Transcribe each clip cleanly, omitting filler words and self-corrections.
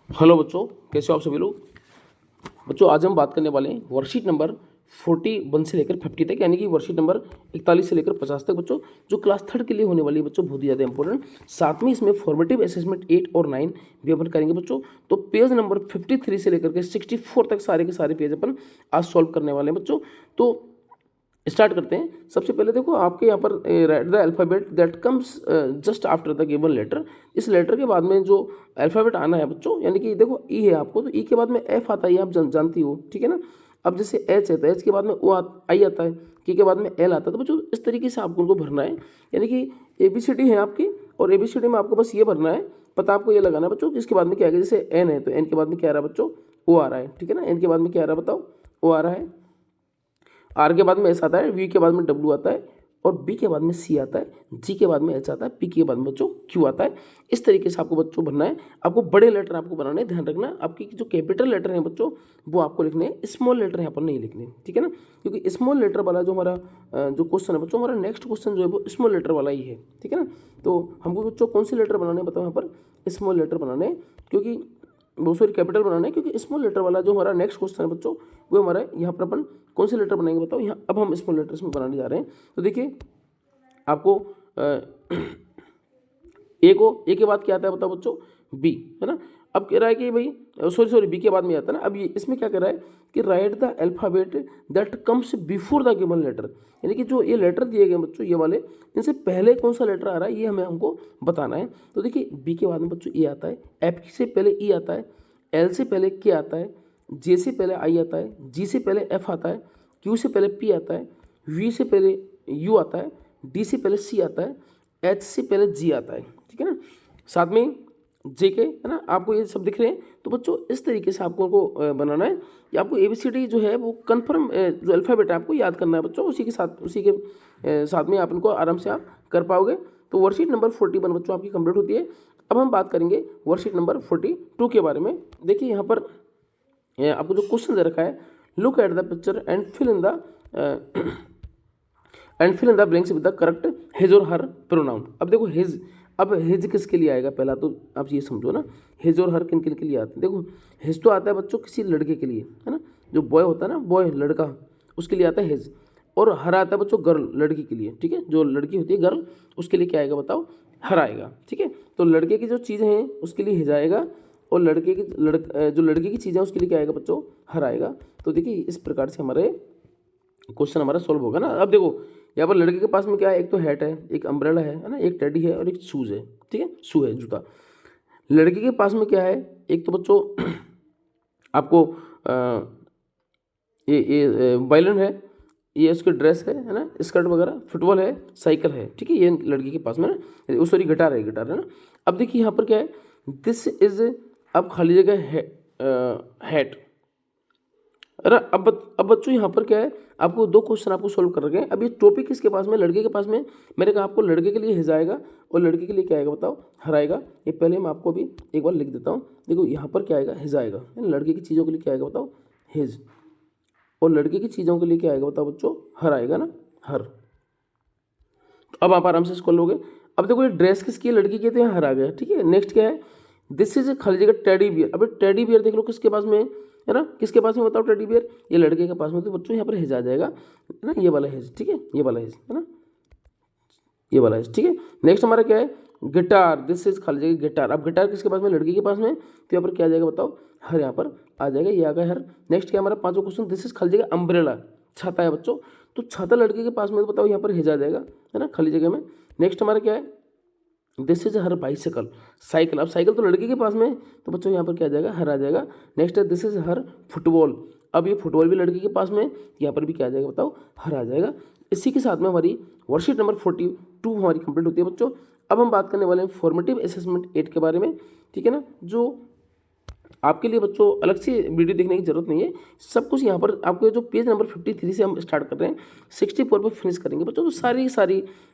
Hello बच्चों, कैसे हो आप सभी लोग। बच्चों आज हम बात करने वाले हैं वर्कशीट नंबर 41 से लेकर 50 तक, यानी कि वर्कशीट नंबर 41 से लेकर 50 तक बच्चों, जो क्लास थर्ड के लिए होने वाली है बच्चों, बहुत ही ज़्यादा इंपॉर्टेंट। साथ में इसमें फॉर्मेटिव असेसमेंट 8 और 9 भी अपन करेंगे बच्चों। तो पेज नंबर 53 से लेकर के 64 तक सारे के सारे पेज अपन आज सॉल्व करने वाले हैं बच्चों। तो स्टार्ट करते हैं। सबसे पहले देखो आपके यहाँ पर write the alphabet that comes just after the given letter. इस लेटर के बाद में जो अल्फ़ाबेट आना है बच्चों, यानी कि देखो ई है आपको, तो ई के बाद में एफ आता है, ये आप जानती हो, ठीक है ना। अब जैसे एच है तो एच के बाद में ओ आई आता है, के बाद में एल आता है। तो बच्चों इस तरीके से आपको उनको भरना है, यानी कि ए बी सी डी है आपकी, और ए बी सी डी में आपको बस ये भरना है, पता आपको ये लगाना है बच्चों कि इसके बाद में क्या आएगा। जैसे एन है तो एन के बाद में क्या आ रहा है बच्चों, ओ आ रहा है, ठीक है ना। एन के बाद में क्या आ रहा है बताओ, ओ आ रहा है। आर के बाद में एस आता है, वी के बाद में डब्ल्यू आता है, और बी के बाद में सी आता है, जी के बाद में एच आता है, पी के बाद में बच्चों क्यू आता है। इस तरीके से आपको बच्चों बनना है। आपको बड़े लेटर आपको बनाने हैं, ध्यान रखना आपकी जो कैपिटल लेटर हैं बच्चों वो आपको लिखने हैं, स्मॉल लेटर यहाँ पर नहीं लिखने, ठीक है ना। क्योंकि स्मॉल लेटर वाला जो हमारा जो क्वेश्चन है बच्चों, हमारा नेक्स्ट क्वेश्चन जो है वो स्मॉल लेटर वाला ही है, ठीक है ना। तो हमको बच्चों कौन से लेटर बनाने हैं बताओ, यहाँ पर स्मॉल लेटर बनाने हैं, क्योंकि बहुत सारी कैपिटल बनाना है। क्योंकि स्मॉल लेटर वाला जो हमारा नेक्स्ट क्वेश्चन है बच्चों वो हमारा यहाँ पर अपन कौन से लेटर बनाएंगे बताओ। यहाँ अब हम स्मॉल लेटर्स में बनाने जा रहे हैं। तो देखिए आपको ए के बाद क्या आता है बताओ बच्चों, बी, है ना। अब कह रहा है कि भाई सॉरी बी के बाद में आता है ना। अब ये इसमें क्या कह रहा है कि write the alphabet that comes before the given letter, यानी कि जो ये लेटर दिए गए बच्चों ये वाले, इनसे पहले कौन सा लेटर आ रहा है ये हमें हमको बताना है। तो देखिए बी के बाद में बच्चों ए आता है, एफ से पहले ई आता है, एल से पहले के आता है, जे से पहले आई आता है, जी से पहले एफ आता है, क्यू से पहले पी आता है, वी से पहले यू आता है, डी से पहले सी आता है, एच से पहले जी आता है, ठीक है ना। साथ में जे के, है ना, आपको ये सब दिख रहे हैं। तो बच्चों इस तरीके से आपको उनको बनाना है कि आपको ABCD जो है वो कन्फर्म जो अल्फ़ाबेट है आपको याद करना है बच्चों। उसी के साथ में आप इनको आराम से आप कर पाओगे। तो वर्कशीट नंबर 41 बच्चों आपकी कंप्लीट होती है। अब हम बात करेंगे वर्कशीट नंबर 42 के बारे में। देखिए यहाँ पर आपको जो क्वेश्चन दे रखा है, look at the picture and fill in the blanks with the correct his और हर प्रोनाउन। अब देखो हिज, अब हिज किसके लिए आएगा पहला तो आप ये समझो ना, हिज और हर किन किन के लिए आते हैं। देखो हिज तो आता है बच्चों किसी लड़के के लिए, है ना, जो बॉय होता है ना, बॉय लड़का, उसके लिए आता है हिज। और हर आता है बच्चों गर्ल, लड़की के लिए, ठीक है, जो लड़की होती है गर्ल, उसके लिए क्या आएगा बताओ, हर आएगा, ठीक है। तो लड़के की जो चीज़ें हैं उसके लिए हिज आएगा, और जो लड़के की चीज़ें उसके लिए क्या आएगा बच्चों, हर आएगा। तो देखिए इस प्रकार से हमारे क्वेश्चन हमारा सॉल्व होगा ना। अब देखो यहाँ पर लड़के के पास में क्या है, एक तो हैट है, एक अम्ब्रेला है ना, एक टेडी है और एक शूज़ है, ठीक है, शू है, जूता। लड़के के पास में क्या है, एक तो बच्चों आपको ये बैलन है, ये उसकी ड्रेस है ना, स्कर्ट वगैरह, फुटबॉल है, साइकिल है, ठीक है, ये लड़की के पास में ना, सॉरी गिटार है ना। अब देखिए यहाँ पर क्या है, दिस इज, अब खाली जगह है हैट। अरे अब बच्चों यहाँ पर क्या है, आपको दो क्वेश्चन आपको सोल्व कर रखे हैं। अब ये टॉपिक किसके पास में, लड़के के पास में। मैंने कहा आपको लड़के के लिए हिज आएगा और लड़के के लिए क्या आएगा बताओ, हर आएगा। ये पहले मैं आपको अभी एक बार लिख देता हूँ। देखो यहाँ पर क्या आएगा, हिज आएगा, लड़के की चीज़ों के लिए क्या आएगा बताओ, हिज, और लड़के की चीज़ों के लिए क्या आएगा बताओ बच्चों, हर आएगा ना, हर। तो अब आप आराम से इसको लोगे। अब देखो ये ड्रेस किसकी है, लड़की की, तो यहाँ हर आ गया, ठीक है। नेक्स्ट क्या है, दिस इज खाली जगह टेडी बियर। अब टेडी बियर देख लो किसके पास में है ना, किसके पास में बताओ टेडी बियर, ये लड़के के पास में। तो बच्चों यहाँ पर हिज आ जाएगा, है ना, ये वाला हिज, ठीक है, ये वाला हिज, है ना, ये वाला हिज, ठीक है। नेक्स्ट हमारा क्या है, गिटार, दिस इज खाली जगह गिटार। अब गिटार किसके पास में, लड़की के पास में, तो यहाँ पर क्या आ जाएगा बताओ, हर यहाँ पर आ जाएगा, ये आ गया हर। नेक्स्ट क्या हमारा पांचवा क्वेश्चन, दिस इज खाली जगह अम्ब्रेला, छाता है बच्चों, तो छाता लड़के के पास में, तो बताओ यहाँ पर हिज आ जाएगा, है ना, खाली जगह में। नेक्स्ट हमारा क्या है, this is her bicycle, cycle. अब साइकिल तो लड़के के पास में, तो बच्चों यहाँ पर क्या आ जाएगा, हर आ जाएगा। नेक्स्ट है दिस इज हर फुटबॉल। अब ये फुटबॉल भी लड़के के पास में, यहाँ पर भी क्या आ जाएगा बताओ, हर आ जाएगा। इसी के साथ में हमारी वर्कशीट नंबर 42 हमारी कंप्लीट होती है बच्चों। अब हम बात करने वाले हैं फॉर्मेटिव असेसमेंट 8 के बारे में, ठीक है ना। जो आपके लिए बच्चों अलग से वीडियो देखने की जरूरत नहीं है, सब कुछ यहाँ पर आपको जो पेज नंबर 53 से हम स्टार्ट कर रहे हैं 64 पर फिनिश करेंगे बच्चों। तो सारी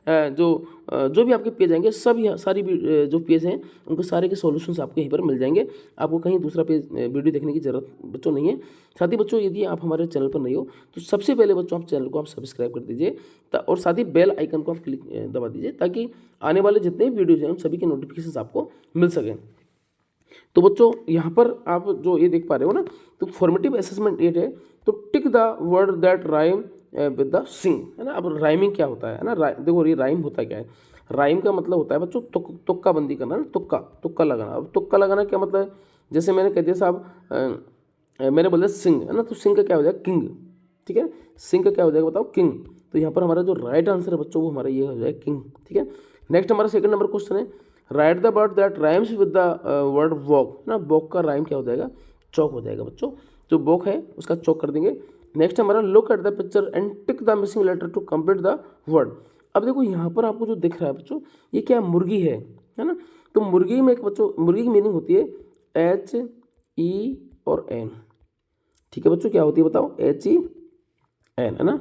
जो भी आपके पेज आएंगे, सब सारी जो पेज हैं उनको सारे के सॉल्यूशंस आपको यहीं पर मिल जाएंगे। आपको कहीं दूसरा पेज वीडियो देखने की जरूरत बच्चों नहीं है। साथ ही बच्चों यदि आप हमारे चैनल पर नहीं हो तो सबसे पहले बच्चों आप चैनल को आप सब्सक्राइब कर दीजिए, और साथ ही बेल आइकन को आप क्लिक दबा दीजिए, ताकि आने वाले जितने भी वीडियोज़ हैं उन सभी के नोटिफिकेशन आपको मिल सकें। तो बच्चों यहाँ पर आप जो ये देख पा रहे हो ना, तो फॉर्मेटिव असेसमेंट 8 है, तो tick the word that rhyme with the sing, है ना। अब राइमिंग क्या होता है ना, देखो ये राइम होता क्या है, राइम का मतलब होता है बच्चों तुक्का बंदी करना ना, तुक्का लगाना। अब तुक्का लगाना क्या मतलब है, जैसे मैंने कह दिया साहब, मैंने बोला सिंह, है ना, तो सिंह का क्या हो जाएगा, किंग, ठीक है। सिंह का क्या हो जाएगा बताओ, किंग। तो यहाँ पर हमारा जो राइट आंसर है बच्चों वो हमारा ये हो जाएगा किंग, ठीक है। नेक्स्ट हमारा सेकंड नंबर क्वेश्चन है, write the word that rhymes with the word walk, ना, वॉक का राइम क्या हो जाएगा, चौक हो जाएगा बच्चों। जो वॉक है उसका चौक कर देंगे। नेक्स्ट हमारा look at the picture and tick the missing letter to complete the word. अब देखो यहाँ पर आपको जो दिख रहा है बच्चों, ये क्या मुर्गी है ना। तो मुर्गी में एक बच्चों, मुर्गी की मीनिंग होती है HE और N, ठीक है बच्चों, क्या होती है बताओ, HEN, है ना,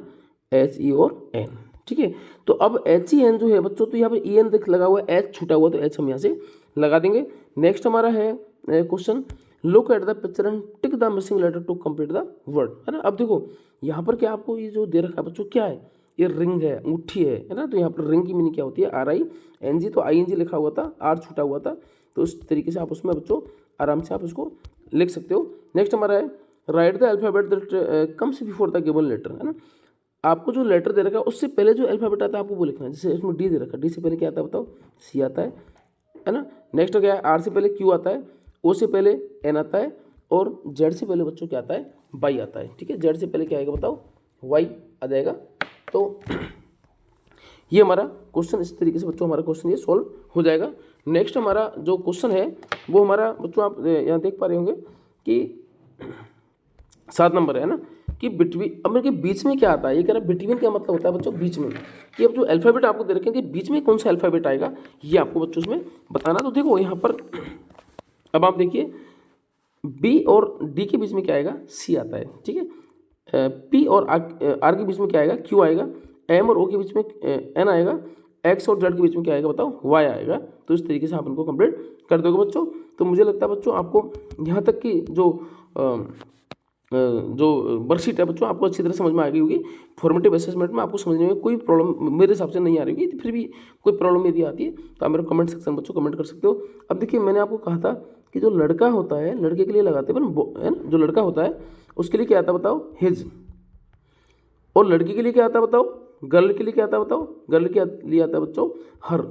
HE और N, ठीक है। तो अब HEN जो है बच्चों, तो यहाँ पर EN देख लगा हुआ है, H छूटा हुआ, तो H हम यहाँ से लगा देंगे। नेक्स्ट हमारा है question, look at the picture and tick the missing letter to complete the word, है ना। अब देखो यहाँ पर क्या आपको ये जो दे रखा है बच्चों, क्या है, ये रिंग है, अंगूठी है ना। तो यहाँ पर रिंग की मीनिंग क्या होती है, RING, तो ING लिखा हुआ था, R छूटा हुआ था, तो इस तरीके से आप उसमें बच्चों आराम से आप उसको लिख सकते हो। नेक्स्ट हमारा है, write the alphabet that comes before the given letter, है ना। आपको जो लेटर दे रखा है उससे पहले जो अल्फाबेट आता है आपको वो लिखना है। जैसे इसमें D दे रखा है, D से पहले क्या आता है बताओ, C आता है ना। नेक्स्ट क्या है, R से पहले Q आता है, O से पहले N आता है, और Z से पहले बच्चों क्या आता है, Y आता है, ठीक है। Z से पहले क्या आएगा बताओ, Y आ जाएगा। तो ये हमारा क्वेश्चन इस तरीके से बच्चों हमारा क्वेश्चन ये सॉल्व हो जाएगा। नेक्स्ट हमारा जो क्वेश्चन है वो हमारा बच्चों आप यहाँ देख पा रहे होंगे कि 7 नंबर है ना, कि बिटवीन, अब मेरे बीच में क्या आता है, ये कह रहा है बिटवीन क्या मतलब होता है बच्चों, बीच में, कि अब जो अल्फाबेट आपको दे रखे हैं कि बीच में कौन सा अल्फाबेट आएगा, ये आपको बच्चों इसमें बताना। तो देखो यहाँ पर अब आप देखिए, B और D के बीच में क्या आएगा, C आता है, ठीक है। P और R के बीच में क्या आएगा, Q आएगा। M और O के बीच में N आएगा। X और Z के बीच में क्या आएगा बताओ, Y आएगा। तो इस तरीके से आप इनको कंप्लीट कर दोगे बच्चों। तो मुझे लगता है बच्चों आपको यहाँ तक की जो वर्कशीट है बच्चों आपको अच्छी तरह समझ में आ गई होगी। फॉर्मेटिव असेसमेंट में आपको समझने में कोई प्रॉब्लम मेरे हिसाब से नहीं आ रही होगी, फिर भी कोई प्रॉब्लम यदि आती है तो आप मेरे कमेंट सेक्शन बच्चों कमेंट कर सकते हो। अब देखिए मैंने आपको कहा था कि जो लड़का होता है, लड़के के लिए लगाते हैं है ना, जो लड़का होता है उसके लिए क्या आता है बताओ, हिज, और लड़की के लिए क्या आता है बताओ, गर्ल के लिए क्या आता है बताओ, गर्ल के लिए आता है बच्चों हर,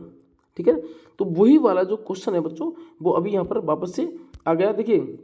ठीक है। तो वही वाला जो क्वेश्चन है बच्चों वो अभी यहाँ पर वापस से आ गया। देखिए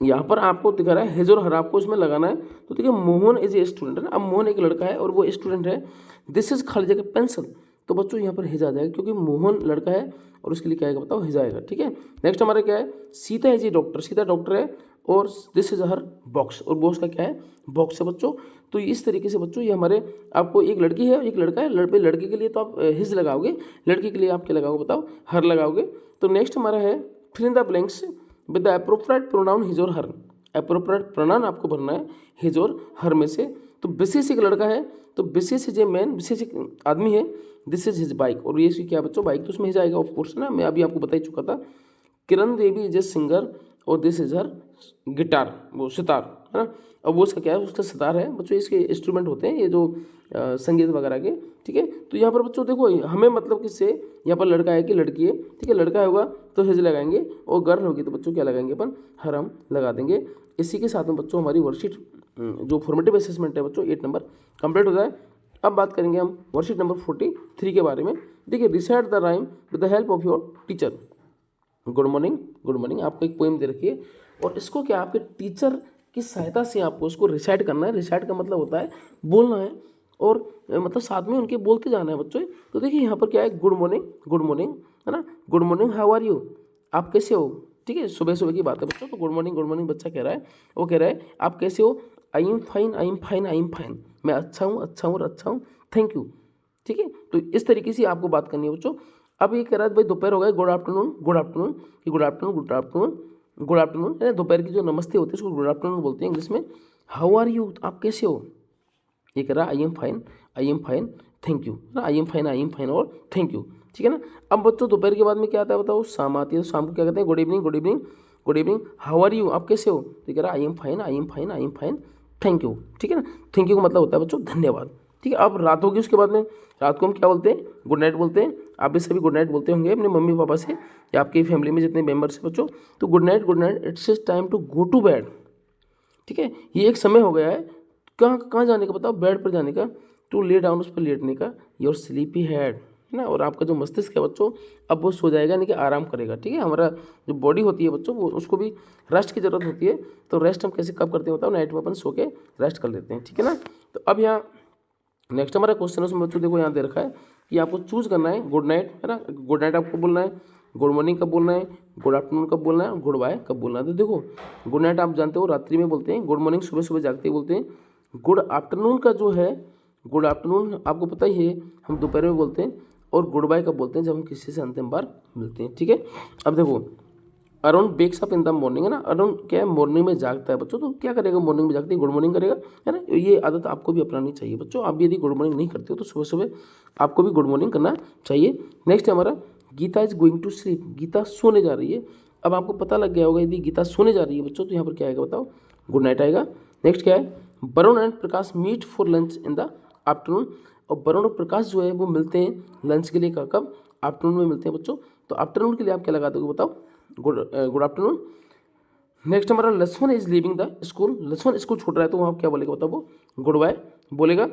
यहाँ पर आपको दिखा रहा है हेज और हर, आपको इसमें लगाना है। तो देखिए मोहन इज ए स्टूडेंट है ना, अब मोहन एक लड़का है और वो स्टूडेंट है। दिस इज खाली जगह पेंसिल, तो बच्चों यहाँ पर हिज आ जाएगा क्योंकि मोहन लड़का है और उसके लिए क्या आएगा बताओ, हिज आएगा, ठीक है। नेक्स्ट हमारा क्या है, Sita is a doctor, Sita doctor है, और दिस इज हर बॉक्स, और बॉक्स का क्या है, बॉक्स है बच्चों। तो इस तरीके से बच्चों ये हमारे, आपको एक लड़की है एक लड़का है, लड़के के लिए तो आप हिज लगाओगे, लड़की के लिए आप क्या लगाओगे बताओ, हर लगाओगे। तो नेक्स्ट हमारा है fill in the blanks with the appropriate pronoun his और हर, अप्रोप्रिएट प्रोनाउन आपको भरना है हिज और हर में से। तो विशेष एक लड़का है, तो विशेष इज ए मैन, विशेष एक आदमी है, दिस इज हिज बाइक, और ये क्या बच्चों, बाइक तो उसमें हिज आएगा ऑफ कोर्स ना, मैं अभी आपको बता ही चुका था। Kiran Devi is a singer और दिस इज हर गिटार, वो सितार, है ना। अब वो उसका क्या है, उसका सितार है बच्चों, इसके इंस्ट्रूमेंट होते हैं ये जो संगीत वगैरह के, ठीक है। तो यहाँ पर बच्चों देखो हमें मतलब किससे, यहाँ पर लड़का है कि लड़की है, ठीक है। लड़का होगा तो हिज लगाएंगे, और गर्ल होगी तो बच्चों क्या लगाएंगे अपन, हर हम लगा देंगे। इसी के साथ में बच्चों हमारी वर्कशीट जो फॉर्मेटिव असेसमेंट है बच्चों 8 नंबर कंप्लीट हो जाए। अब बात करेंगे हम वर्कशीट नंबर 43 के बारे में। देखिए recite the rhyme with the help of your teacher. Good morning, good morning, आपको एक पोएम दे रखी है और इसको क्या आपके टीचर की सहायता से आपको उसको रिसाइट करना है। रिसाइट का मतलब होता है बोलना है, और मतलब साथ में उनके बोलते जाना है बच्चों। तो देखिए यहाँ पर क्या है, गुड मॉर्निंग, गुड मॉर्निंग, है ना, good morning, how are you, आप कैसे हो, ठीक है। सुबह सुबह की बात है बच्चों, तो गुड मॉर्निंग बच्चा कह रहा है, वो कह रहा है आप कैसे हो, आई am fine, I am fine, I am fine, मैं अच्छा हूँ, अच्छा हूँ और अच्छा हूँ, थैंक यू, ठीक है। तो इस तरीके से आपको बात करनी है बच्चों। अब ये कह रहा है भाई दोपहर हो गया, good afternoon, good afternoon, good afternoon, good afternoon, good afternoon, है दोपहर की जो नमस्ते होती है उसको गुड आफ्टरनून बोलते हैं इंग्लिश में। हाउ आर यू, आप कैसे हो, ये कह रहा है I am fine, I am fine, thank you, ना, I am fine, I am fine और थैंक यू, ठीक है ना। अब बच्चों दोपहर के बाद में क्या आता है बताओ, शाम आती है, तो शाम को क्या कहते हैं, good evening, good evening, good evening, how are you, आप कैसे हो, तो कह रहा है I am fine, I am fine, I am fine, thank you, ठीक है ना। थैंक यू का मतलब होता है बच्चों धन्यवाद, ठीक है। अब रात होगी उसके बाद में रात को हम क्या बोलते हैं, गुड नाइट बोलते हैं। आप भी सभी गुड नाइट बोलते होंगे अपने मम्मी पापा से या आपकी फैमिली में जितने मेंबर्स हैं बच्चों, तो good night it's time to go to bed. ठीक है, ये एक समय हो गया है कहाँ कहाँ जाने का बताओ, बेड पर जाने का, टू ले डाउन, उस पर लेटने का, योर स्लीपी हेड, है ना। और आपका जो मस्तिष्क है बच्चों अब वो सो जाएगा, यानी कि आराम करेगा। ठीक है, हमारा जो बॉडी होती है बच्चों वो उसको भी रेस्ट की ज़रूरत होती है। तो रेस्ट हम कैसे कब करते हैं बताओ, नाइट में अपन सो के रेस्ट कर लेते हैं। ठीक है ना। तो अब यहाँ नेक्स्ट हमारा क्वेश्चन है उसमें बच्चों देखो यहाँ दे रखा है कि आपको चूज करना है गुड नाइट, है ना। गुड नाइट आपको बोलना है, गुड मॉर्निंग कब बोलना है, गुड आफ्टरनून कब बोलना है, गुड बाय कब बोलना है। तो देखो गुड नाइट आप जानते हो रात्रि में बोलते हैं, गुड मॉर्निंग सुबह सुबह जागते ही बोलते हैं, गुड आफ्टरनून का जो है, गुड आफ्टरनून आपको पता ही है हम दोपहर में बोलते हैं, और गुड बाय कब बोलते हैं, जब हम किसी से अंतिम बार मिलते हैं। ठीक है, अब देखो Arun wakes up in the morning, है ना। अरुण क्या है, मॉर्निंग में जागता है बच्चों। तो क्या करेगा, मॉर्निंग में जागते ही गुड मॉर्निंग करेगा, है ना। ये आदत आपको भी अपनानी चाहिए बच्चों। आप भी यदि गुड मॉर्निंग नहीं करते हो तो सुबह सुबह आपको भी गुड मॉर्निंग करना चाहिए। नेक्स्ट है हमारा Gita is going to sleep, Gita सोने जा रही है। अब आपको पता लग गया होगा यदि गीता सोने जा रही है बच्चों तो यहाँ पर क्या आएगा बताओ, गुड नाइट आएगा। नेक्स्ट क्या है, Varun and Prakash meet for lunch in the afternoon. और वरुण और प्रकाश जो है वो मिलते हैं लंच के लिए, कब, आफ्टरनून में मिलते हैं बच्चों। तो आफ्टरनून के लिए आप क्या लगा दोगे बताओ, गुड आफ्टरनून। नेक्स्ट हमारा Lakshman is leaving the school, Lakshman school छोड़ रहा है तो वहाँ क्या बोलेगा बताओ, वो गुड बाय बोलेगा,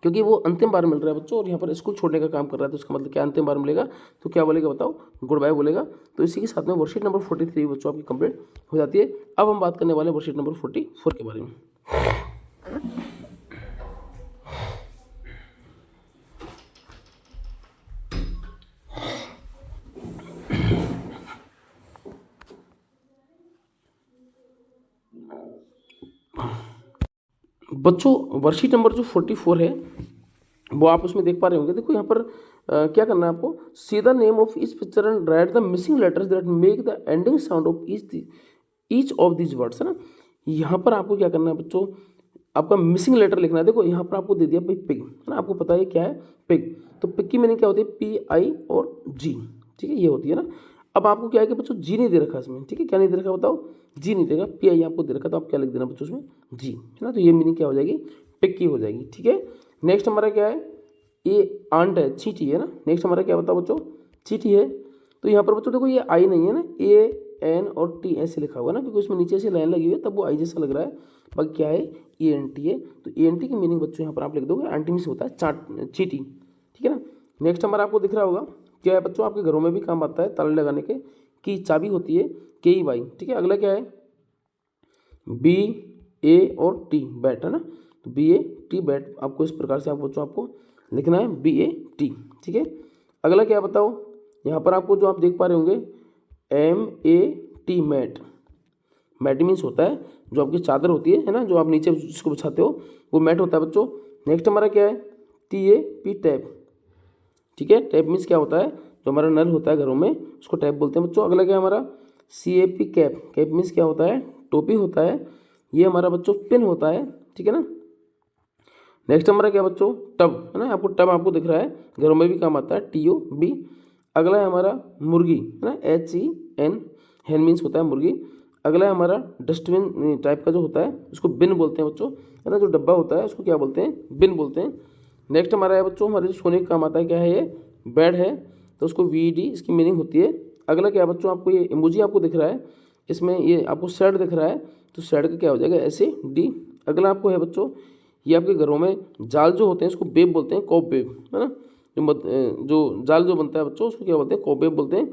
क्योंकि वो अंतिम बार मिल रहा है बच्चों और यहाँ पर स्कूल छोड़ने का काम कर रहा है। तो उसका मतलब क्या, अंतिम बार मिलेगा तो क्या बोलेगा बताओ, गुड बाय बोलेगा। तो इसी के साथ में वर्कशीट नंबर 43 बच्चों आपकी कंप्लीट हो जाती है। अब हम बात करने वाले हैं वर्कशीट नंबर 44 के बारे में। बच्चों वर्कशीट नंबर जो 44 है वो आप उसमें देख पा रहे होंगे। देखो यहाँ पर क्या करना है आपको, see the name of each picture and write the missing letters that make the ending sound of each of these words, है ना। यहाँ पर आपको क्या करना है बच्चों, आपका मिसिंग लेटर लिखना है। देखो यहाँ पर आपको दे दिया भाई पिग, है ना। आपको पता है क्या है पिग, तो पिग की मीनिंग क्या होती है, PI और G। ठीक है, ये होती है ना। अब आपको क्या है कि बच्चों जी नहीं दे रखा इसमें, ठीक है, क्या नहीं दे रखा बताओ, जी नहीं देगा, PI आपको दे रखा, तो आप क्या लिख देना बच्चों उसमें, जी, है ना। तो ये मीनिंग क्या हो जाएगी, पिग की हो जाएगी। ठीक है, नेक्स्ट हमारा क्या है, ये आंट है, चीटी है ना। नेक्स्ट हमारा क्या बताओ बच्चों, चीटी है। तो यहाँ पर बच्चों देखो ये आई नहीं है ना, AN और T ऐसे लिखा हुआ है ना, क्योंकि उसमें नीचे से लाइन लगी हुई है तब वो आई जैसा लग रहा है। बाकी क्या है, ENT है। तो ENT की मीनिंग बच्चों यहाँ पर आप लिख दोगे, आंटी मीन्स होता है चाट, चीटी। ठीक है ना। नेक्स्ट हमारा आपको दिख रहा होगा क्या है बच्चों, आपके घरों में भी काम आता है ताले लगाने के, की चाबी होती है KEY। ठीक है, अगला क्या है, BA और T बैट, है ना। तो BAT बैट, आपको इस प्रकार से आप बच्चों आपको लिखना है BAT। ठीक है, अगला क्या बताओ, यहाँ पर आपको जो आप देख पा रहे होंगे MAT मैट, मैट मीन्स होता है जो आपकी चादर होती है ना, जो आप नीचे जिसको बिछाते हो वो मैट होता है बच्चों। नेक्स्ट हमारा क्या है, TAP टैप। ठीक है, टैप मीन्स क्या होता है, जो हमारा नल होता है घरों में उसको टैप बोलते हैं बच्चों। अगला क्या है हमारा CAP कैप, कैप मीन्स क्या होता है, टोपी होता है। ये हमारा बच्चों पिन होता है। ठीक है ना। नेक्स्ट हमारा क्या बच्चों, टब, है ना। आपको टब आपको दिख रहा है, घरों में भी काम आता है, TOB। अगला है हमारा मुर्गी, है ना, HEN, हैन मीन्स होता है मुर्गी। अगला है हमारा डस्टबिन टाइप का जो होता है उसको बिन बोलते हैं बच्चों, है ना। जो डब्बा होता है उसको क्या बोलते हैं, बिन बोलते हैं। नेक्स्ट हमारा है बच्चों, हमारे जो सोने का काम आता है, क्या है ये, बेड है, तो उसको VD इसकी मीनिंग होती है। अगला क्या बच्चों, आपको ये इमोजी आपको दिख रहा है, इसमें ये आपको शेड दिख रहा है, तो शेड का क्या हो जाएगा, SAD। अगला आपको है बच्चों, ये आपके घरों में जाल जो होते हैं उसको बेब बोलते हैं, कॉब बेब, है ना। जो जाल जो बनता है बच्चों उसको क्या बोलते हैं, कॉब बेब बोलते हैं।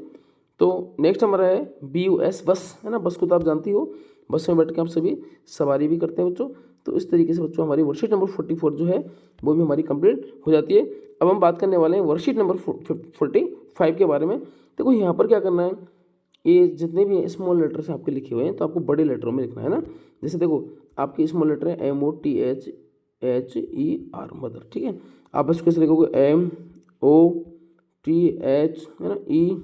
तो नेक्स्ट हमारा है BUS बस, है ना। बस को तो आप जानती हो, बस में बैठ के हम सभी सवारी भी करते हैं बच्चों। तो इस तरीके से बच्चों हमारी वर्कशीट नंबर 44 जो है वो भी हमारी कंप्लीट हो जाती है। अब हम बात करने वाले हैं वर्कशीट नंबर 45 के बारे में। देखो यहाँ पर क्या करना है, ये जितने भी स्मॉल लेटर्स आपके लिखे हुए हैं तो आपको बड़े लेटरों में लिखना है ना। जैसे देखो आपके स्मॉल लेटर है MOTHHER मदर। ठीक है, आप इसको कैसे लिखोगे, MOTH, है ना, E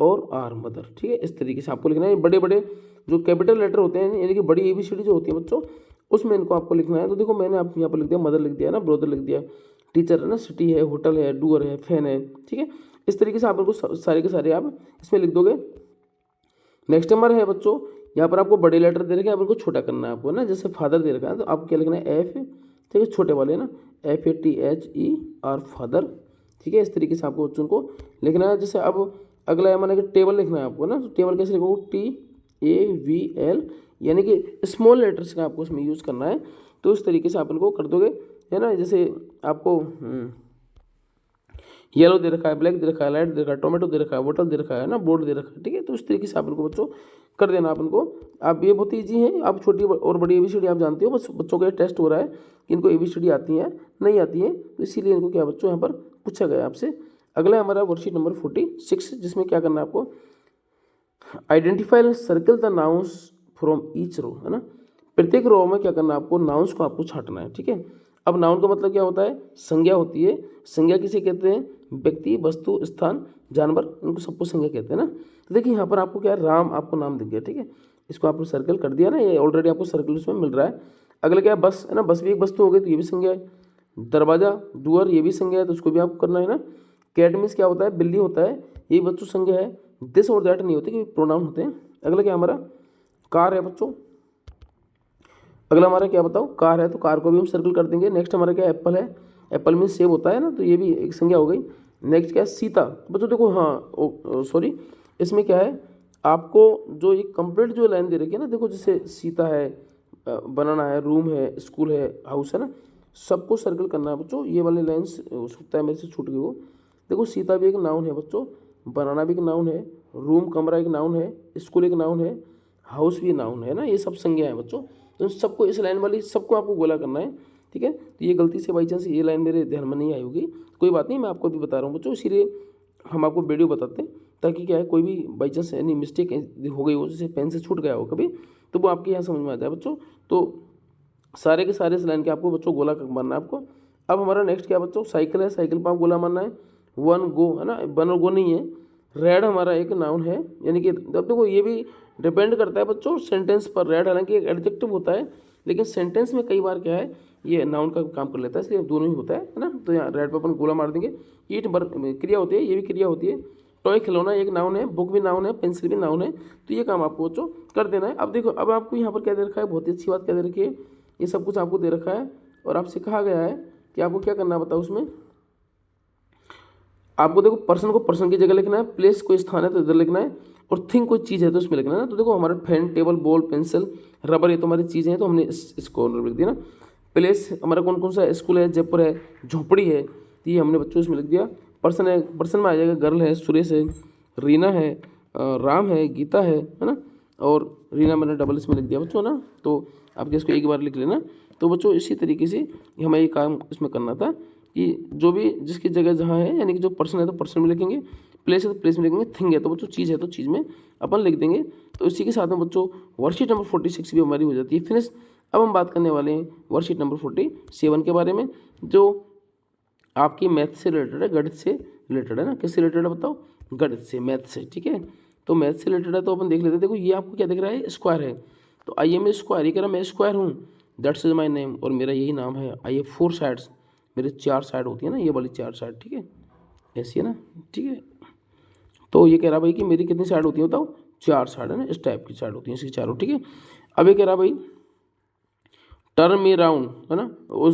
और R मदर। ठीक है, इस तरीके से आपको लिखना है। बड़े बड़े जो कैपिटल लेटर होते हैं यानी कि बड़ी ABCD जो होती है बच्चों उसमें इनको आपको लिखना है। तो देखो मैंने आप यहाँ पर लिख दिया, मदर लिख दिया ना, ब्रदर लिख दिया, टीचर है ना, सिटी है, होटल है, डूअर है, फैन है। ठीक है, इस तरीके से आप इनको सारे के सारे आप इसमें लिख दोगे। नेक्स्ट नंबर है बच्चों, यहाँ पर आपको बड़े लेटर दे रखे हैं, आप इनको छोटा करना है आपको ना। जैसे फादर दे रखा है तो आपको क्या लिखना है, ठीक है, छोटे वाले ना, FATHER फादर, ठीक है। इस तरीके से आपको बच्चों को लिखना है। जैसे अब अगला है माना कि टेबल लिखना है आपको ना, तो टेबल कैसे लिखोगे, TAVL, यानी कि स्मॉल लेटर्स का आपको उसमें यूज़ करना है। तो इस तरीके से आप इनको कर दोगे, है ना। जैसे आपको येलो दे रखा है, ब्लैक दे रखा है, लाइट दे रखा है, टोमेटो दे रखा है, बोतल दे रखा है ना, बोर्ड दे रखा है, ठीक है। तो इस तरीके से आप इनको बच्चों कर देना। आप इनको, आप ये बहुत ईजी है, आप छोटी और बड़ी ABCD आप जानते हो, बस बच्चों का टेस्ट हो रहा है कि इनको ABCD आती है नहीं आती है, तो इसीलिए इनको क्या बच्चों यहाँ पर पूछा गया आपसे। अगला है हमारा वर्कशीट नंबर 46, जिसमें क्या करना है आपको, identify and circle the nouns from each row, है ना। प्रत्येक रो में क्या करना है आपको, नाउन्स को आपको छांटना है, ठीक है। अब नाउन का मतलब क्या होता है, संज्ञा होती है। संज्ञा किसे कहते हैं, व्यक्ति, वस्तु, स्थान, जानवर, इनको सबको संज्ञा कहते हैं ना। तो देखिए यहाँ पर आपको क्या है, राम आपको नाम दिख गया, ठीक है। इसको आपने सर्कल कर दिया ना, ये ऑलरेडी आपको सर्कल उसमें मिल रहा है। अगला क्या है, बस, है ना, बस भी एक वस्तु हो गई, तो ये भी संज्ञा है। दरवाजा, डुअर, ये भी संज्ञा है, तो उसको भी आपको करना है ना। कैट मीन्स क्या होता है, बिल्ली होता है, ये बच्चों संज्ञा है। दिस और दैट नहीं होते, क्योंकि प्रोनाउन होते हैं। अगला क्या हमारा, कार है बच्चों। अगला हमारा क्या बताओ, कार है, तो कार को भी हम सर्कल कर देंगे। नेक्स्ट हमारा क्या, एप्पल है, एप्पल में सेब होता है ना, तो ये भी एक संज्ञा हो गई। नेक्स्ट क्या है, सीता। बच्चों देखो, हाँ सॉरी, इसमें क्या है, आपको जो ये कंप्लीट जो लाइन दे रखी है ना, देखो जैसे सीता है, बनाना है, रूम है, स्कूल है, हाउस है ना, सबको सर्कल करना है बच्चों। ये वाली लाइन्स हो सकता है मेरे से छूट गई वो। देखो सीता भी एक नाउन है बच्चों, बनाना भी एक नाउन है, रूम कमरा एक नाउन है, स्कूल एक नाउन है, हाउस भी नाउन है ना, ये सब संज्ञा है बच्चों। तो सबको, इस लाइन वाली सबको आपको गोला करना है, ठीक है। तो ये गलती से बाई चांस ये लाइन मेरे ध्यान में नहीं आई होगी, कोई बात नहीं, मैं आपको भी बता रहा हूँ बच्चों, इसीलिए हम आपको वीडियो बताते हैं, ताकि क्या है, कोई भी बाई चांस यानी मिस्टेक हो गई हो, जैसे पेन से छूट गया हो कभी, तो वो आपके यहाँ समझ में आ जाए बच्चों। तो सारे के सारे इस लाइन के आपको बच्चों गोला मारना है आपको। अब हमारा नेक्स्ट क्या बच्चों, साइकिल है, साइकिल पर आप गोला मारना है। वन गो, है ना, वन और गो नहीं है। रेड हमारा एक नाउन है, यानी कि अब देखो ये भी डिपेंड करता है बच्चों सेंटेंस पर। रेड हालांकि एक एडजेक्टिव होता है, लेकिन सेंटेंस में कई बार क्या है, ये नाउन का काम कर लेता है, इसलिए दोनों ही होता है ना। तो यहाँ रेड पर अपन गोला मार देंगे। ईट क्रिया होती है, ये भी क्रिया होती है। टॉय खिलौना एक नाउन है, बुक भी नाउन है, पेंसिल भी नाउन है। तो ये काम आपको बच्चों कर देना है। अब देखो, अब आपको यहाँ पर क्या दे रखा है, बहुत ही अच्छी बात क्या दे रखी है, ये सब कुछ आपको दे रखा है, और आपसे कहा गया है कि आपको क्या करना है बताओ। उसमें आपको देखो, पर्सन को पर्सन की जगह लिखना है, प्लेस कोई स्थान है तो इधर लिखना है, और थिंग कोई चीज़ है तो उसमें लिखना है ना। तो देखो हमारा pen, table, ball, pencil, rubber, ये तो हमारी चीज़ें हैं, तो हमने इसको लिख दिया ना। प्लेस हमारा कौन कौन सा है, स्कूल है, जयपुर है, झोपड़ी है, तो ये हमने बच्चों इसमें लिख दिया। पर्सन है, पर्सन में आ जाएगा, गर्ल है, सुरेश है, रीना है, राम है, गीता है ना। और रीना मैंने डबल इसमें लिख दिया बच्चों ना, तो आपके इसको एक बार लिख लेना। तो बच्चों इसी तरीके से हमें ये काम इसमें करना था कि जो भी जिसकी जगह जहाँ है, यानी कि जो पर्सन है तो पर्सन में लिखेंगे, प्लेस है तो प्लेस में लिखेंगे, थिंग है तो बच्चों चीज़ है तो चीज़ में अपन लिख देंगे। तो इसी के साथ में बच्चों वर्कशीट नंबर 46 भी हमारी हो जाती है फिनिश। अब हम बात करने वाले हैं वर्कशीट नंबर 47 के बारे में, जो आपकी मैथ से रिलेटेड है, गणित से रिलेटेड है ना। किससे रिलेटेड है बताओ, गणित से, मैथ से, ठीक है। तो मैथ से रिलेटेड है, तो अपन देख लेते हैं। देखो ये आपको क्या दिख रहा है, स्क्वायर है, तो आई एम ए स्क्वायर, ये कह रहा मैं स्क्वायर हूँ, दैट्स इज माई नेम, और मेरा यही नाम है। आई हैव 4 साइड्स, मेरे 4 साइड होती है ना, ये वाली 4 साइड, ठीक है, ऐसी है ना, ठीक है। तो ये कह रहा भाई कि मेरी कितनी साइड होती है बताओ, 4 साइड है ना, इस टाइप की साइड होती है इसकी चारों, ठीक है। अब ये कह रहा भाई टर्न मी राउंड, है ना,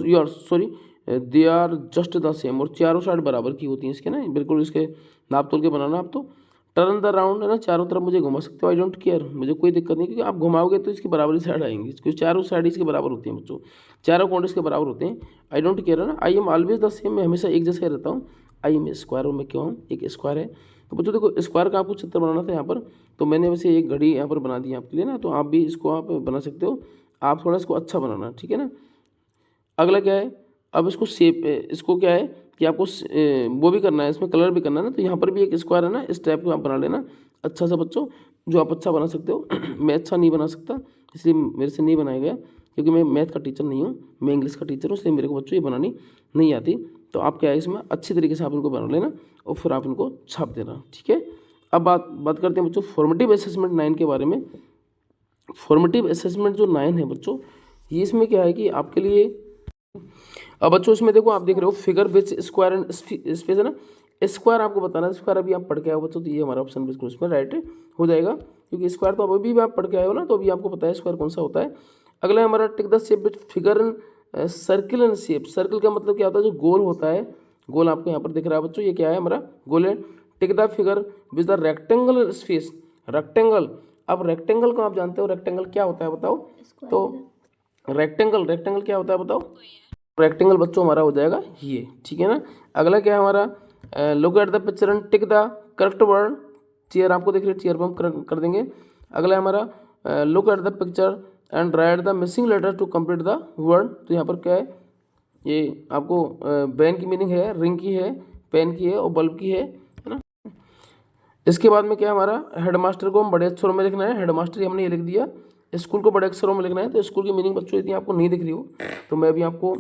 you are sorry, they are just the same, और चारों साइड बराबर की होती हैं इसके ना, बिल्कुल इसके नाप तोल के बनाना आप। तो टर्न द राउंड, है ना, चारों तरफ मुझे घुमा सकते हो, आई डोंट केयर, मुझे कोई दिक्कत नहीं, क्योंकि आप घुमाओगे तो इसकी बराबर ही साइड आएंगी, क्योंकि चारों साइड इसके बराबर होती हैं बच्चों, चारों कॉर्नर इसके बराबर होते हैं। आई डोंट केयर, है ना, I am always the same, मैं हमेशा एक जैसा ही रहता हूँ। आई एम स्क्वायर, और मैं क्यों हूँ, एक स्क्वायर है। तो बच्चों देखो, स्क्वायर का आपको चित्र बनाना था यहाँ पर, तो मैंने वैसे एक घड़ी यहाँ पर बना दी आपके लिए ना, तो आप भी इसको आप बना सकते हो, आप थोड़ा इसको अच्छा बनाना, ठीक है ना। अगला क्या है, अब इसको शेप, इसको क्या है कि आपको वो भी करना है, इसमें कलर भी करना है ना। तो यहाँ पर भी एक स्क्वायर है ना, इस टाइप का आप बना लेना अच्छा सा बच्चों, जो आप अच्छा बना सकते हो। मैं अच्छा नहीं बना सकता, इसलिए मेरे से नहीं बनाया गया, क्योंकि मैं मैथ का टीचर नहीं हूँ, मैं इंग्लिश का टीचर हूँ, इसलिए मेरे को बच्चों ये बनानी नहीं आती। तो आप क्या है, इसमें अच्छी तरीके से आप इनको बना लेना, और फिर आप इनको छाप देना, ठीक है। अब बात करते हैं बच्चों फॉर्मेटिव असेसमेंट 9 के बारे में। फॉर्मेटिव असेसमेंट जो 9 है बच्चों, ये इसमें क्या है कि आपके लिए, अब बच्चों इसमें देखो आप देख रहे हो figure which square and space, है ना। स्क्वायर आपको बताना है, स्क्वायर अभी आप पढ़ के आए हो बच्चों, तो ये हमारा ऑप्शन बिल्कुल इसमें राइट हो जाएगा, क्योंकि स्क्वायर तो अभी भी आप पढ़ के आए हो ना, तो अभी आपको पता है स्क्वायर कौन सा होता है। अगला है हमारा tick the shape which figure circle in shape. Circle का मतलब क्या होता है, जो गोल होता है, गोल आपको यहाँ पर दिख रहा है बच्चों, ये क्या है हमारा गोल है। Tick the figure with the rectangle space. Rectangle, अब रेक्टेंगल को आप जानते हो रेक्टेंगल क्या होता है बताओ, तो रेक्टेंगल क्या होता है बताओ, रेक्टेंगल बच्चों हमारा हो जाएगा ये, ठीक है ना। अगला क्या है हमारा, look at the picture and tick the correct word. Chair आपको दिख रही है, चेयर पर हम कर देंगे। अगला है हमारा look at the picture and write the missing letter to complete the word. तो यहाँ पर क्या है, ये आपको बैन की मीनिंग है, रिंग की है, पेन की है और बल्ब की है ना। इसके बाद में क्या है हमारा, हेडमास्टर को हम बड़े अक्षरों में लिखना है। हेडमास्टर हमने ये लिख दिया। स्कूल को बड़े अक्षरों में लिखना है। तो स्कूल की मीनिंग बच्चों यदि आपको नहीं दिख रही हो तो मैं भी आपको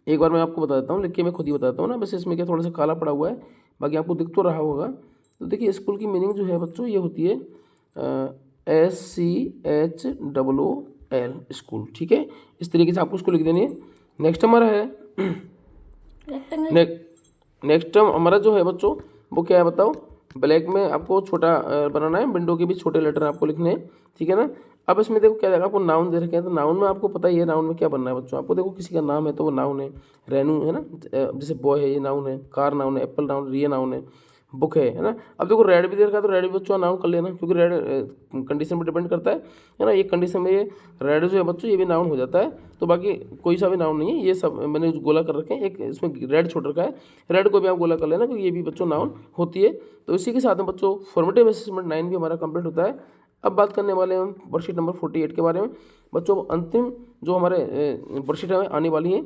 एक बार मैं आपको बता देता हूँ, लिख के मैं खुद ही बताता हूँ ना। वैसे इसमें क्या थोड़ा सा काला पड़ा हुआ है, बाकी आपको दिख तो रहा होगा। तो देखिए स्कूल की मीनिंग जो है बच्चों ये होती है SCHOOL स्कूल, ठीक है। इस तरीके से आपको उसको लिख देनी है। नेक्स्ट हमारा है नेक्स्ट हमारा जो है बच्चों वो क्या है बताओ, ब्लैक में आपको छोटा बनाना है, विंडो के भी छोटे लेटर आपको लिखने हैं, ठीक है ना। अब इसमें देखो क्या देगा, आपको नाउन दे रखे हैं। तो नाउन में आपको पता ही है नाउन में क्या बनना है बच्चों। आपको देखो किसी का नाम है तो वो नाउन है, रेनू है ना, जैसे बॉय है ये नाउन है, कार नाउन है, एप्पल नाउन, ये नाउन है, बुक है ना। अब देखो रेड भी दे रखा है तो रेड भी बच्चों नाउन कर लेना, क्योंकि रेड कंडीशन पर डिपेंड करता है ना। एक कंडीशन में ये रेड जो है बच्चों ये भी नाउन हो जाता है। तो बाकी कोई सा भी नाउन नहीं है, ये सब मैंने गोला कर रखे हैं। एक इसमें रेड छोड़ रखा है, रेड को भी आप गोला कर लेना क्योंकि ये भी बच्चों नाउन होती है। तो इसी के साथ में बच्चों फॉर्मेटिव असेसमेंट 9 भी हमारा कंप्लीट होता है। अब बात करने वाले हैं हम वर्कशीट नंबर 48 के बारे में। बच्चों अंतिम जो हमारे वर्कशीट आने वाली हैं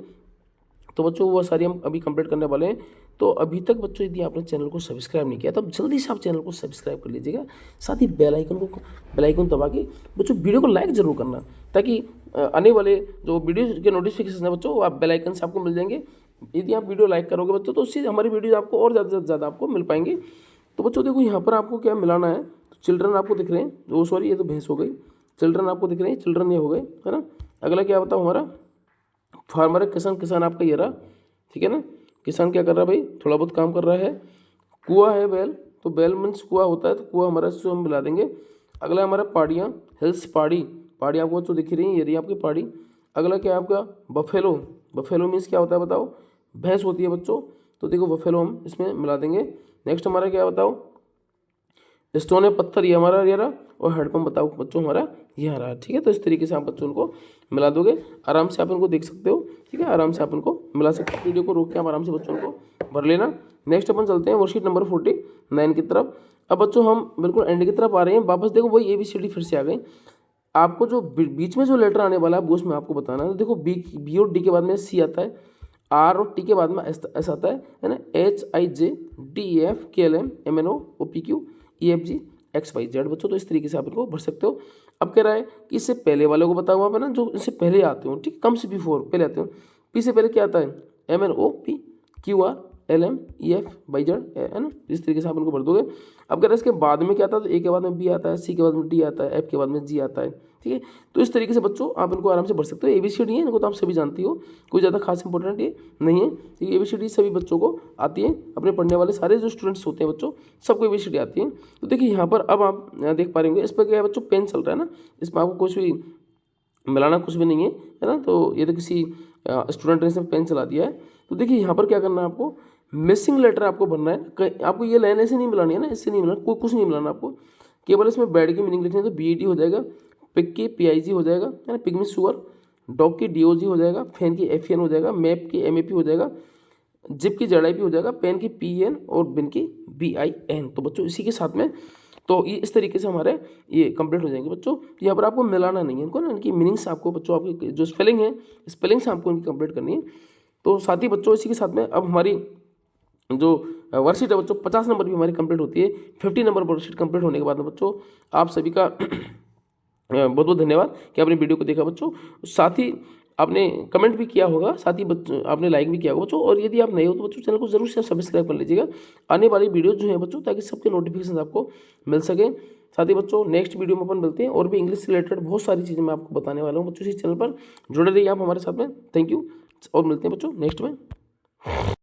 तो बच्चों वो सारी हम अभी कंप्लीट करने वाले हैं। तो अभी तक बच्चों यदि आपने चैनल को सब्सक्राइब नहीं किया तो जल्दी से आप चैनल को सब्सक्राइब कर लीजिएगा। साथ ही बेल आइकन दबा के बच्चों वीडियो को लाइक जरूर करना, ताकि आने वाले जो वीडियो के नोटिफिकेशन है बच्चों वो आप बेल आइकन से आपको मिल जाएंगे। यदि आप वीडियो लाइक करोगे बच्चों तो उससे हमारी वीडियो आपको और ज़्यादा से ज़्यादा आपको मिल पाएंगे। तो बच्चों देखो यहाँ पर आपको क्या मिलाना है, चिल्ड्रन आपको दिख रहे हैं, वो सॉरी ये तो भैंस हो गई, चिल्ड्रन आपको दिख रहे हैं, चिल्ड्रन ये हो गए है ना। अगला क्या बताओ हमारा फार्मर है, किसान आपका ये रहा, ठीक है ना। किसान क्या कर रहा है भाई, थोड़ा बहुत काम कर रहा है। कुआं है बैल, तो बैल मीन्स कुआं होता है, तो कुआं हमारा इसको हम मिला देंगे। अगला हमारा पहाड़ियाँ, हिल्स पहाड़ी आपको तो दिख रही है, ये रही आपकी पहाड़ी। अगला क्या है आपका बफेलो मीन्स क्या होता है बताओ, भैंस होती है बच्चों। तो देखो बफेलो हम इसमें मिला देंगे। नेक्स्ट हमारा क्या बताओ, स्टोन है पत्थर, ये हमारा ये रहा। और हेडपम्प बताओ बच्चों हमारा ये रहा, ठीक है। तो इस तरीके से आप बच्चों उनको मिला दोगे, आराम से आप इनको देख सकते हो, ठीक है। आराम से आप इनको मिला सकते हो, वीडियो को रोक के आप आराम से बच्चों को भर लेना। नेक्स्ट अपन चलते हैं वर्कशीट नंबर 49 की तरफ। अब बच्चों हम बिल्कुल एंड की तरफ आ रहे हैं वापस। देखो वही ABCD फिर से आ गई। आपको जो बीच में जो लेटर आने वाला है वो उसमें आपको बताना है। तो देखो बी और डी के बाद में C आता है, R और T के बाद में S आता है ना, HIJDEF KLM MNO OPQ EFG XYZ बच्चों। तो इस तरीके से आप इनको भर सकते हो। अब कह रहा है कि इससे पहले वाले को बताऊँ वहाँ पर ना, जो इससे पहले आते हो, ठीक, कम से बिफोर पहले आते हो। P से पहले क्या आता है, MNO P QR LM EF YZ है ना। इस तरीके से आप इनको भर दोगे। अब अगर इसके बाद में क्या आता है, तो A के बाद में B आता है, C के बाद में D आता है, F के बाद में G आता है, ठीक है। तो इस तरीके से बच्चों आप इनको आराम से भर सकते हो। ABCD है, इनको तो आप सभी जानती हो, कोई ज़्यादा खास इंपॉर्टेंट ये नहीं है। तो ABCD सभी बच्चों को आती है, अपने पढ़ने वाले सारे जो स्टूडेंट्स होते हैं बच्चों सबको ABCD आती है। तो देखिए यहाँ पर अब आप देख पा रहे होंगे, इस पर क्या है बच्चों, पेन चल रहा है ना, इसमें आपको कुछ भी मिलाना कुछ भी नहीं है ना। तो ये तो किसी स्टूडेंट ने इसमें पेन चला दिया है। तो देखिए यहाँ पर क्या करना है, आपको मिसिंग लेटर आपको भरना है। आपको ये लाइन ऐसे नहीं मिलानी है ना, इससे नहीं मिलाना, कोई कुछ नहीं मिलाना आपको, केवल इसमें बैड की मीनिंग लिखनी है। तो BED हो जाएगा, पिग की PIG हो जाएगा है ना, पिग में सुअर, डॉग की DOG हो जाएगा, फैन की FEN हो जाएगा, मैप की MAP हो जाएगा, जिप की ZIP हो जाएगा, पेन की PN और बिन की BIN। तो बच्चों इसी के साथ में तो ये इस तरीके से हमारे ये कंप्लीट हो जाएंगे बच्चों। यहाँ पर आपको मिलाना नहीं है इनको ना, इनकी मीनिंग्स आपको बच्चों आपकी जो स्पेलिंग है, स्पेलिंग्स आपको इनकी कंप्लीट करनी है। तो साथ ही बच्चों इसी के साथ में अब हमारी जो वर्कशीट है बच्चों 50 नंबर भी हमारी कंप्लीट होती है। 50 नंबर वर्कशीट कंप्लीट होने के बाद में बच्चों आप सभी का बहुत बहुत धन्यवाद कि आपने वीडियो को देखा बच्चों। साथ ही आपने कमेंट भी किया होगा, साथ ही बच्चों आपने लाइक भी किया होगा बच्चों। और यदि आप नए हो तो बच्चों चैनल को जरूर से सब्सक्राइब कर लीजिएगा, आने वाली वीडियो जो है बच्चों, ताकि सबके नोटिफिकेशन आपको मिल सके। साथ ही बच्चों नेक्स्ट वीडियो में अपन मिलते हैं, और भी इंग्लिश से रिलेटेड बहुत सारी चीज़ें मैं आपको बताने वाला हूँ बच्चों। इस चैनल पर जुड़े रहिए आप हमारे साथ में। थैंक यू, और मिलते हैं बच्चों नेक्स्ट में।